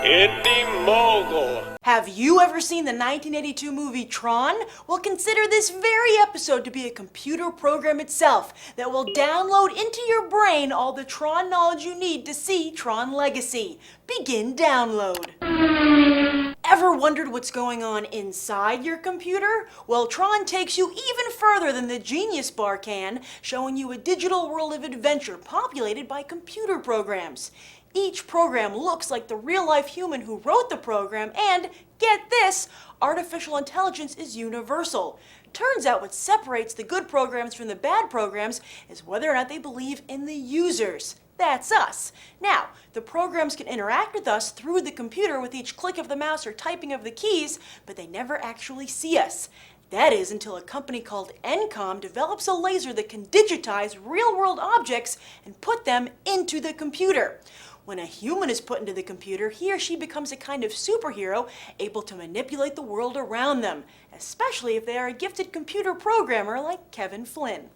Indie Mogul. Have you ever seen the 1982 movie Tron? Well, consider this very episode to be a computer program itself that will download into your brain all the Tron knowledge you need to see Tron Legacy. Begin download. Ever wondered what's going on inside your computer? Well, Tron takes you even further than the Genius Bar can, showing you a digital world of adventure populated by computer programs. Each program looks like the real-life human who wrote the program, and, get this, artificial intelligence is universal. Turns out what separates the good programs from the bad programs is whether or not they believe in the users. That's us. Now, the programs can interact with us through the computer with each click of the mouse or typing of the keys, but they never actually see us. That is until a company called NCOM develops a laser that can digitize real-world objects and put them into the computer. When a human is put into the computer, he or she becomes a kind of superhero able to manipulate the world around them, especially if they are a gifted computer programmer like Kevin Flynn.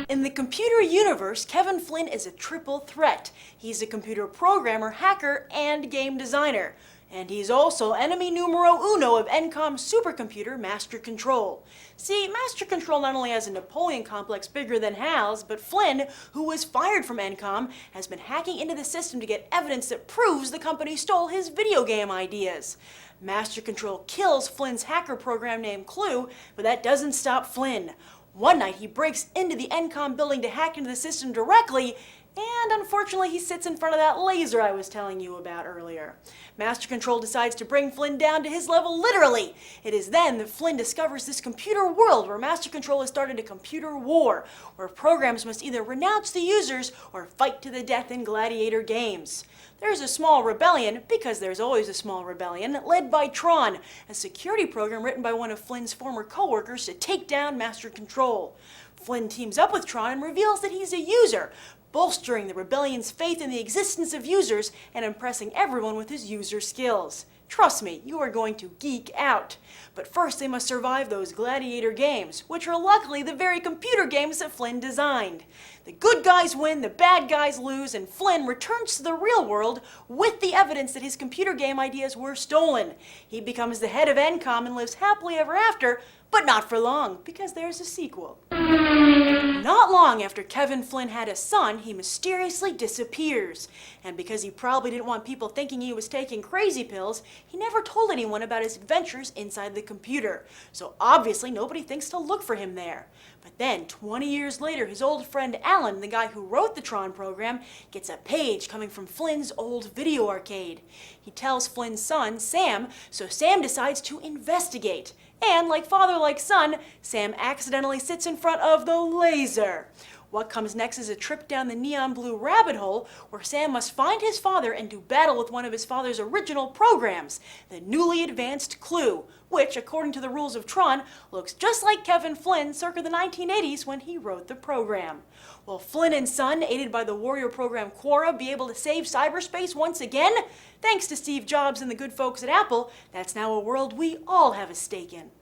In the computer universe, Kevin Flynn is a triple threat. He's a computer programmer, hacker, and game designer. And he's also enemy numero uno of NCOM's supercomputer, Master Control. See, Master Control not only has a Napoleon complex bigger than Hal's, but Flynn, who was fired from NCOM, has been hacking into the system to get evidence that proves the company stole his video game ideas. Master Control kills Flynn's hacker program named Clue, but that doesn't stop Flynn. One night he breaks into the NCOM building to hack into the system directly, and unfortunately he sits in front of that laser I was telling you about earlier. Master Control decides to bring Flynn down to his level literally. It is then that Flynn discovers this computer world where Master Control has started a computer war, where programs must either renounce the users or fight to the death in gladiator games. There's a small rebellion, because there's always a small rebellion, led by Tron, a security program written by one of Flynn's former co-workers to take down Master Control. Flynn teams up with Tron and reveals that he's a user, bolstering the rebellion's faith in the existence of users and impressing everyone with his user skills. Trust me, you are going to geek out. But first they must survive those gladiator games, which are luckily the very computer games that Flynn designed. The good guys win, the bad guys lose, and Flynn returns to the real world with the evidence that his computer game ideas were stolen. He becomes the head of NCOM and lives happily ever after, but not for long, because there's a sequel. Not long after Kevin Flynn had a son, he mysteriously disappears. And because he probably didn't want people thinking he was taking crazy pills, he never told anyone about his adventures inside the computer. So obviously nobody thinks to look for him there. But then, 20 years later, his old friend Alan, the guy who wrote the Tron program, gets a page coming from Flynn's old video arcade. He tells Flynn's son, Sam, so Sam decides to investigate. And like father, like son, Sam accidentally sits in front of the laser. What comes next is a trip down the neon blue rabbit hole where Sam must find his father and do battle with one of his father's original programs, the newly advanced Clue, which, according to the rules of Tron, looks just like Kevin Flynn circa the 1980s when he wrote the program. Will Flynn and son, aided by the warrior program Quora, be able to save cyberspace once again? Thanks to Steve Jobs and the good folks at Apple, that's now a world we all have a stake in.